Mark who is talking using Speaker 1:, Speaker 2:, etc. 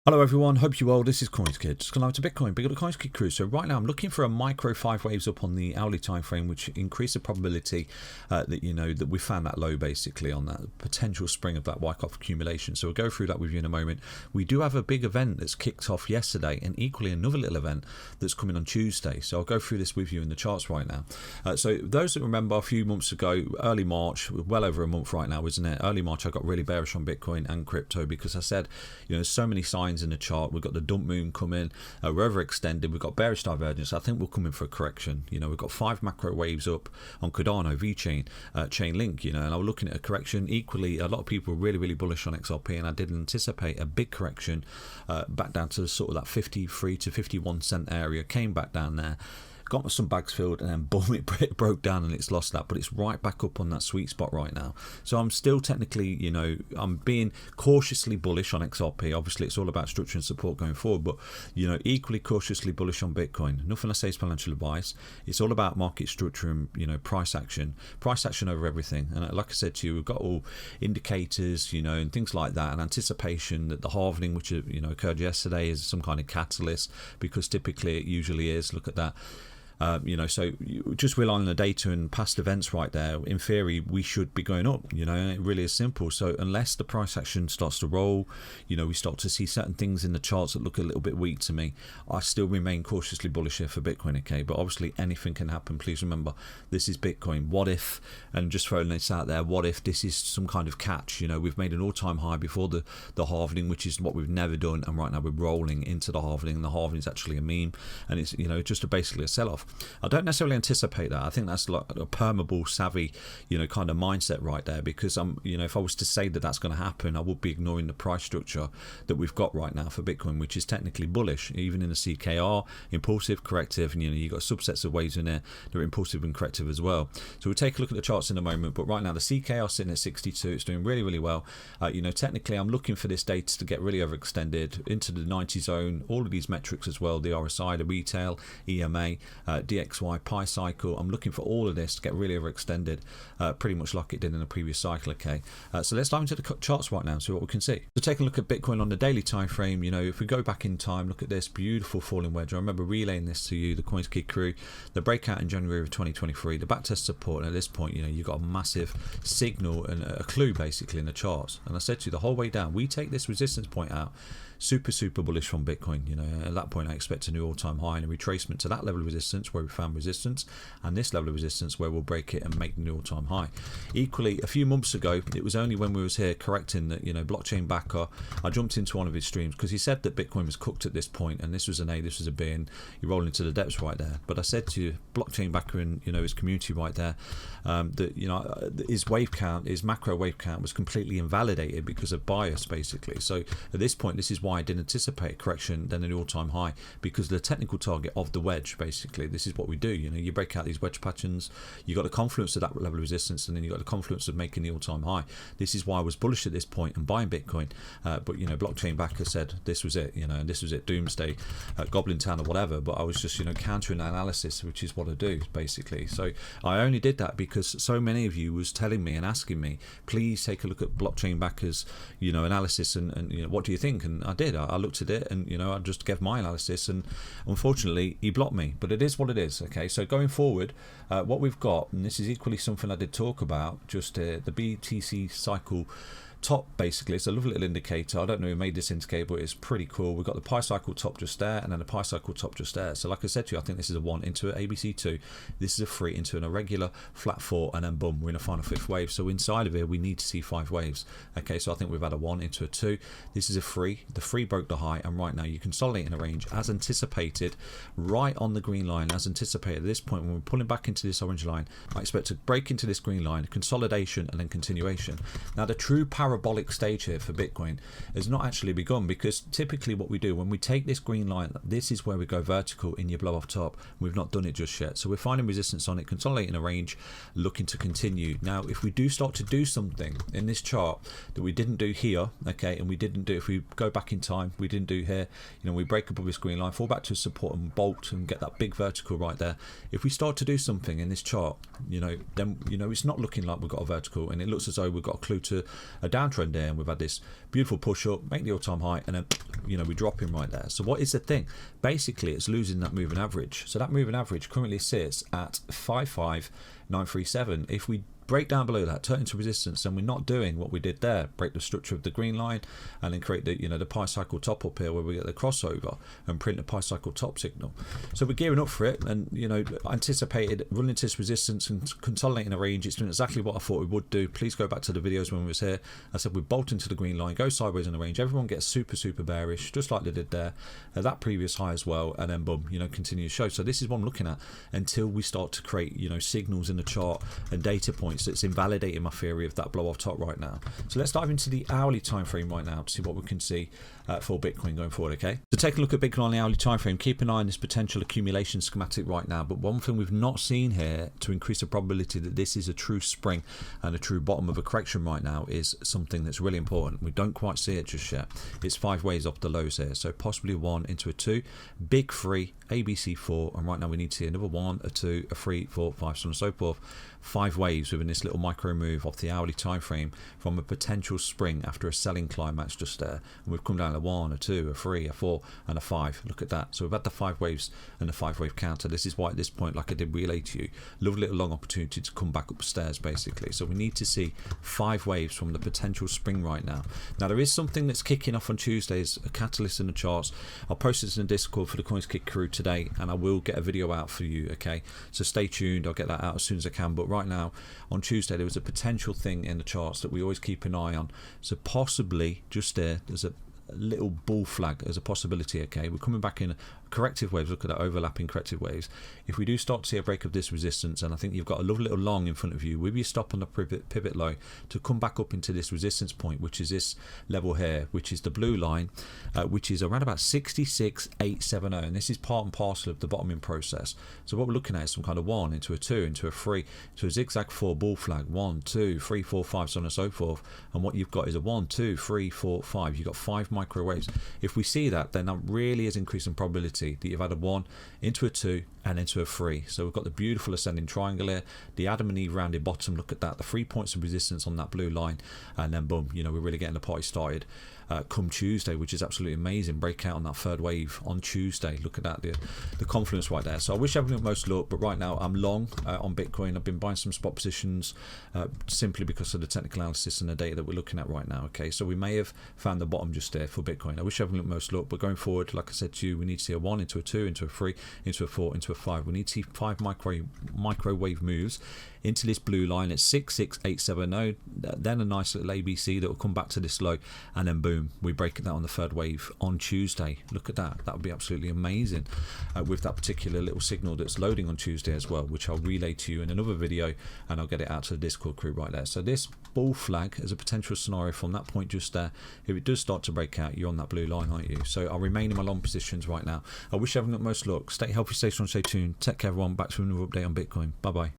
Speaker 1: Hello everyone, hope you're well. This is CoinsKid. Just going to Bitcoin, big up the CoinsKid crew. So right now I'm looking for a micro 5 waves up on the hourly time frame, which increase the probability that that we found that low basically on that potential spring of that Wyckoff accumulation. So we'll go through that with you in a moment. We do have a big event that's kicked off yesterday, and equally another little event that's coming on Tuesday. So I'll go through this with you in the charts right now. So those that remember a few months ago, early March, well over a month right now, isn't it? Early March I got really bearish on Bitcoin and crypto because I said, there's so many signs in the chart. We've got the dump moon coming, we're overextended, we've got bearish divergence. I think we'll come in for a correction. We've got 5 macro waves up on Cardano, VeChain, Chainlink, and I was looking at a correction. Equally, a lot of people were really bullish on XRP, and I did anticipate a big correction back down to sort of that 53 to 51 cent area. Came back down there, got some bags filled, and then boom, it broke down and it's lost that, but it's right back up on that sweet spot right now. So I'm still technically, I'm being cautiously bullish on XRP. Obviously it's all about structure and support going forward, but equally cautiously bullish on Bitcoin. Nothing I say is financial advice. It's all about market structure and price action over everything. And like I said to you, we've got all indicators, and things like that, and anticipation that the halvening, which occurred yesterday, is some kind of catalyst, because typically it usually is. Look at that. So you just rely on the data and past events right there. In theory, we should be going up, and it really is simple. So unless the price action starts to roll, we start to see certain things in the charts that look a little bit weak to me, I still remain cautiously bullish here for Bitcoin, okay? But obviously anything can happen. Please remember, this is Bitcoin. What if, and just throwing this out there, what if this is some kind of catch? We've made an all-time high before the halvening, which is what we've never done, and right now we're rolling into the halvening, and the halvening is actually a meme, and it's just basically a sell-off. I don't necessarily anticipate that. I think that's like a permeable, savvy, kind of mindset right there, because if I was to say that that's going to happen, I would be ignoring the price structure that we've got right now for Bitcoin, which is technically bullish, even in the CKR, impulsive, corrective, and you've got subsets of waves in there that are impulsive and corrective as well. So we'll take a look at the charts in a moment, but right now the CKR sitting at 62, it's doing really well. Technically I'm looking for this data to get really overextended into the 90 zone, all of these metrics as well, the RSI, the retail, EMA, DXY, Pi cycle. I'm looking for all of this to get really overextended, pretty much like it did in the previous cycle, okay? So let's dive into the charts right now and see what we can see. So take a look at Bitcoin on the daily time frame. If we go back in time, look at this beautiful falling wedge. I remember relaying this to you, the CoinsKid crew, the breakout in January of 2023, the backtest support, and at this point, you've got a massive signal and a clue basically in the charts. And I said to you the whole way down, we take this resistance point out, super bullish from Bitcoin. At that point I expect a new all-time high and a retracement to that level of resistance where we found resistance, and this level of resistance where we'll break it and make the new all-time high. Equally, a few months ago, it was only when we was here correcting that, blockchain backer, I jumped into one of his streams because he said that Bitcoin was cooked at this point, and this was an A, this was a B, and you roll into the depths right there. But I said to you, blockchain backer and his community right there, that his wave count, his macro wave count was completely invalidated because of bias basically. So at this point, this is why I didn't anticipate a correction then an all-time high, because the technical target of the wedge basically, this is what we do. You break out these wedge patterns, you got the confluence of that level of resistance, and then you got the confluence of making the all-time high. This is why I was bullish at this point and buying Bitcoin, but blockchain backer said this was it, and this was it, doomsday, Goblin Town or whatever. But I was just countering that analysis, which is what I do basically. So I only did that because so many of you was telling me and asking me, please take a look at blockchain backers analysis, and what do you think? And I did. I looked at it, and I just gave my analysis, and unfortunately he blocked me, but it is what it is, okay? So going forward, what we've got, and this is equally something I did talk about, just the BTC cycle top basically. It's a lovely little indicator. I don't know who made this indicator, but it's pretty cool. We've got the pi cycle top just there, and then the pi cycle top just there. So like I said to you, I think this is a 1 into an ABC2, this is a 3 into an irregular flat 4, and then boom, we're in a final 5th wave. So inside of here we need to see 5 waves, okay? So I think we've had a 1 into a 2, this is a 3, the 3 broke the high, and right now you consolidate in a range as anticipated, right on the green line as anticipated. At this point, when we're pulling back into this orange line, I expect to break into this green line, consolidation, and then continuation. Now the true parabolic stage here for Bitcoin has not actually begun, because typically what we do when we take this green line, this is where we go vertical in your blow off top. We've not done it just yet, so we're finding resistance on it, consolidating a range, looking to continue. Now if we do start to do something in this chart that we didn't do here, okay, and we didn't do, if we go back in time, we didn't do here, we break above this green line, fall back to support and bolt and get that big vertical right there. If we start to do something in this chart, then it's not looking like we've got a vertical, and it looks as though we've got a clue to a downtrend there, and we've had this beautiful push up, make the all-time high, and then we're dropping right there. So what is the thing? Basically, it's losing that moving average. So that moving average currently sits at 55937. If we break down below that, turn into resistance, and we're not doing what we did there, break the structure of the green line, and then create the the pi cycle top up here where we get the crossover and print a pi cycle top signal. So we're gearing up for it, and anticipated running into this resistance and consolidating a range. It's doing exactly what I thought it would do. Please go back to the videos when we was here. I said we bolt into the green line, go sideways in the range, everyone gets super bearish, just like they did there at that previous high as well, and then boom, continue to show. So this is what I'm looking at until we start to create signals in the chart and data points that's invalidating my theory of that blow off top right now. So let's dive into the hourly time frame right now to see what we can see for Bitcoin going forward. Okay, so take a look at Bitcoin on the hourly time frame. Keep an eye on this potential accumulation schematic right now, but one thing we've not seen here to increase the probability that this is a true spring and a true bottom of a correction right now is something that's really important. We don't quite see it just yet. It's 5 waves off the lows here, so possibly 1 into a 2, big 3, ABC 4, and right now we need to see another 1, a 2, a 3, 4, 5, so on and so forth. 5 waves within this little micro move off the hourly time frame from a potential spring after a selling climax just there, and we've come down to 1, a 2, a 3, a 4, and a 5. Look at that. So we've had the 5 waves and the 5 wave counter. This is why at this point, like I did relay to you, lovely little long opportunity to come back upstairs basically. So we need to see 5 waves from the potential spring right now. Now there is something that's kicking off on Tuesdays, a catalyst in the charts. I'll post this in the Discord for the CoinsKid crew today, and I will get a video out for you. Okay, so stay tuned. I'll get that out as soon as I can. But right now on Tuesday there was a potential thing in the charts that we always keep an eye on. So possibly just there's a little bull flag as a possibility. Okay, we're coming back in corrective waves. Look at that, overlapping corrective waves. If we do start to see a break of this resistance, and I think you've got a lovely little long in front of you with your stop on the pivot low to come back up into this resistance point, which is this level here, which is the blue line, which is around about 66,870, and this is part and parcel of the bottoming process. So what we're looking at is some kind of 1 into a 2 into a 3 to a zigzag 4 bull flag, 1, 2, 3, 4, 5, so on and so forth, and what you've got is a 1, 2, 3, 4, 5. You've got 5 microwaves. If we see that, then that really is increasing probability that you've had a 1 into a 2 and into a 3. So we've got the beautiful ascending triangle here, the Adam and Eve rounded bottom. Look at that, the 3 points of resistance on that blue line, and then boom, we're really getting the party started come Tuesday, which is absolutely amazing. Breakout on that 3rd wave on Tuesday. Look at that, the confluence right there. So I wish everyone most luck, but right now I'm long on Bitcoin. I've been buying some spot positions simply because of the technical analysis and the data that we're looking at right now. Okay, so we may have found the bottom just there for Bitcoin. I wish everyone most luck, but going forward, like I said to you, we need to see a 1 into a 2 into a 3 into a 4 into a 5. We need to see 5 microwave moves into this blue line at 66,870, then a nice little ABC that will come back to this low, and then boom, we break that on the 3rd wave on Tuesday. Look at that. That would be absolutely amazing with that particular little signal that's loading on Tuesday as well, which I'll relay to you in another video, and I'll get it out to the Discord crew right there. So this bull flag is a potential scenario from that point just there. If it does start to break out, you're on that blue line, aren't you? So I'll remain in my long positions right now. I wish everyone the most luck. Stay healthy, stay strong, stay tuned. Take care everyone. Back to another update on Bitcoin. Bye bye.